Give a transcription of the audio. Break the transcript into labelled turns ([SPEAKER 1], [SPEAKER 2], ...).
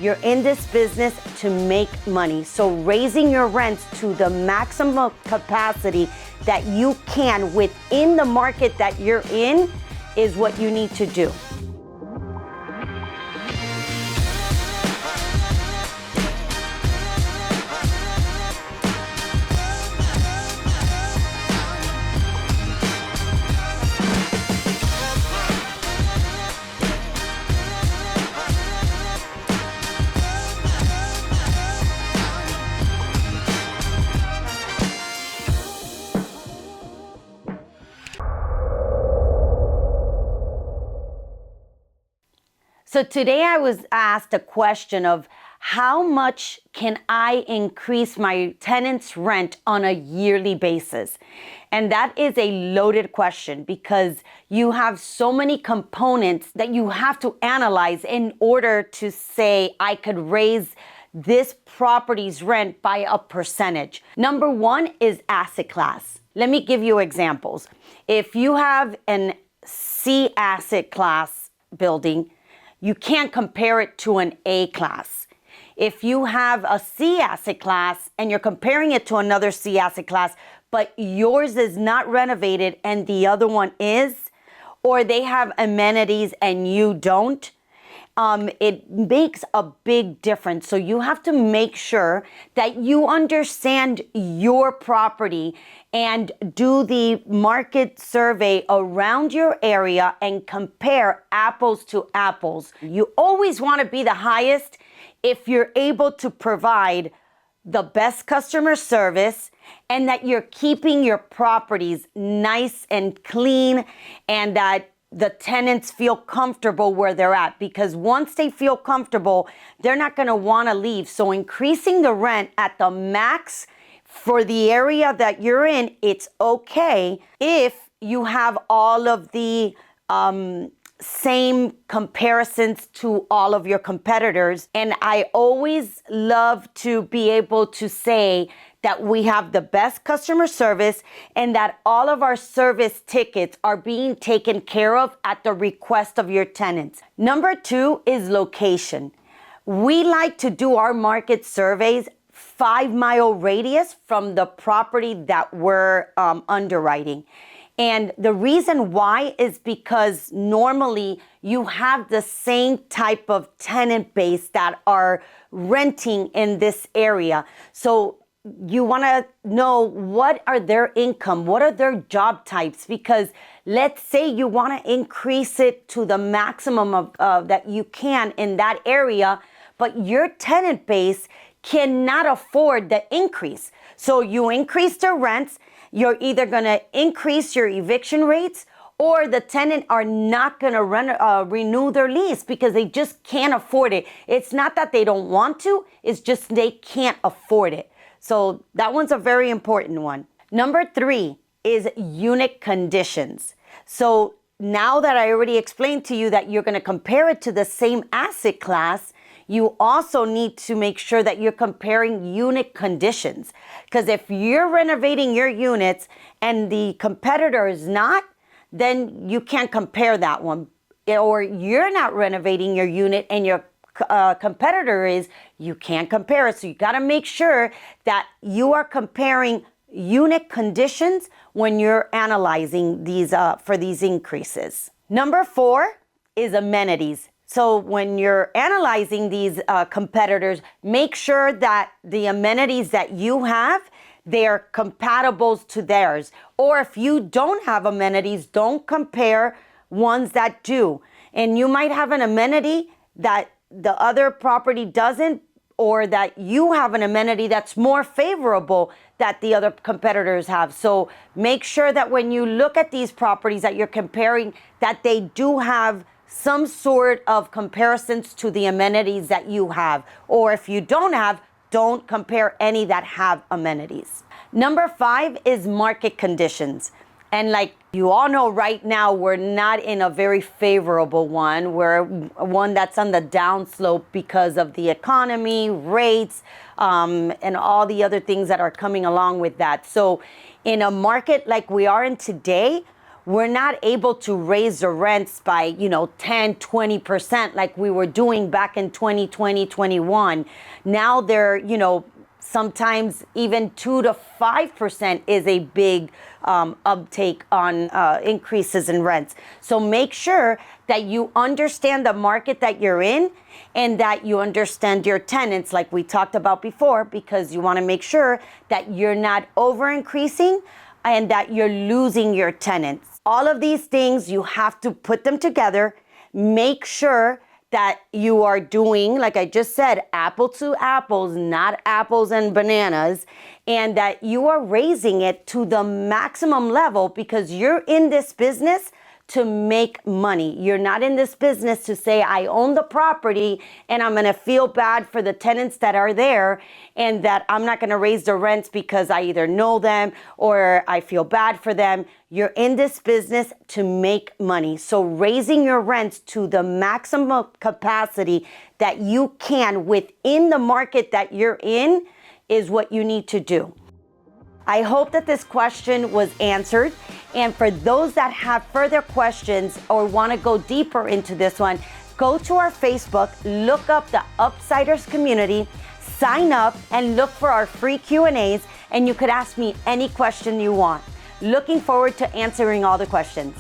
[SPEAKER 1] You're in this business to make money. So raising your rents to the maximum capacity that you can within the market that you're in is what you need to do. So today I was asked a question of how much can I increase my tenant's rent on a yearly basis? And that is a loaded question because you have so many components that you have to analyze in order to say I could raise this property's rent by a percentage. Number one is asset class. Let me give you examples. If you have an C asset class building, you can't compare it to an A class. If you have a C asset class and you're comparing it to another C asset class, but yours is not renovated and the other one is, or they have amenities and you don't, it makes a big difference. So you have to make sure that you understand your property and do the market survey around your area and compare apples to apples. You always want to be the highest if you're able to provide the best customer service and that you're keeping your properties nice and clean and that the tenants feel comfortable where they're at, because once they feel comfortable, they're not going to want to leave. So increasing the rent at the max for the area that you're in, it's okay if you have all of the same comparisons to all of your competitors. And I always love to be able to say that we have the best customer service and that all of our service tickets are being taken care of at the request of your tenants. Number two is location. We like to do our market surveys 5-mile radius from the property that we're underwriting. And the reason why is because normally you have the same type of tenant base that are renting in this area. So you want to know what are their income, what are their job types, because let's say you want to increase it to the maximum of that you can in that area, but your tenant base cannot afford the increase. So you increase their rents, you're either going to increase your eviction rates or the tenant are not going to renew their lease because they just can't afford it. It's not that they don't want to, it's just they can't afford it. So that one's a very important one. Number three is unit conditions. So now that I already explained to you that you're going to compare it to the same asset class, you also need to make sure that you're comparing unit conditions. Because if you're renovating your units and the competitor is not, then you can't compare that one. Or you're not renovating your unit and your competitor is, you can't compare it. So you got to make sure that you are comparing unit conditions when you're analyzing these for these increases. Number four is amenities. So when you're analyzing these competitors, make sure that the amenities that you have, they're compatible to theirs. Or if you don't have amenities, don't compare ones that do. And you might have an amenity that the other property doesn't, or that you have an amenity that's more favorable that the other competitors have. So make sure that when you look at these properties that you're comparing, that they do have some sort of comparisons to the amenities that you have. Or if you don't have, don't compare any that have amenities. Number five is market conditions. And like you all know right now, we're not in a very favorable one. We're one that's on the downslope because of the economy, rates, and all the other things that are coming along with that. So in a market like we are in today, we're not able to raise the rents by, 10, 20% like we were doing back in 2020, 21. Now they're, sometimes even 2 to 5% is a big uptake on increases in rents. So make sure that you understand the market that you're in and that you understand your tenants like we talked about before, because you want to make sure that you're not over increasing and that you're losing your tenants. All of these things, you have to put them together. Make sure that you are doing, like I just said, apple to apples, not apples and bananas, and that you are raising it to the maximum level, because you're in this business to make money. You're not in this business to say, I own the property and I'm gonna feel bad for the tenants that are there and that I'm not gonna raise the rents because I either know them or I feel bad for them. You're in this business to make money. So raising your rents to the maximum capacity that you can within the market that you're in is what you need to do. I hope that this question was answered. And for those that have further questions or want to go deeper into this one, go to our Facebook, look up the Upsiders community, sign up and look for our free Q&As, and you could ask me any question you want. Looking forward to answering all the questions.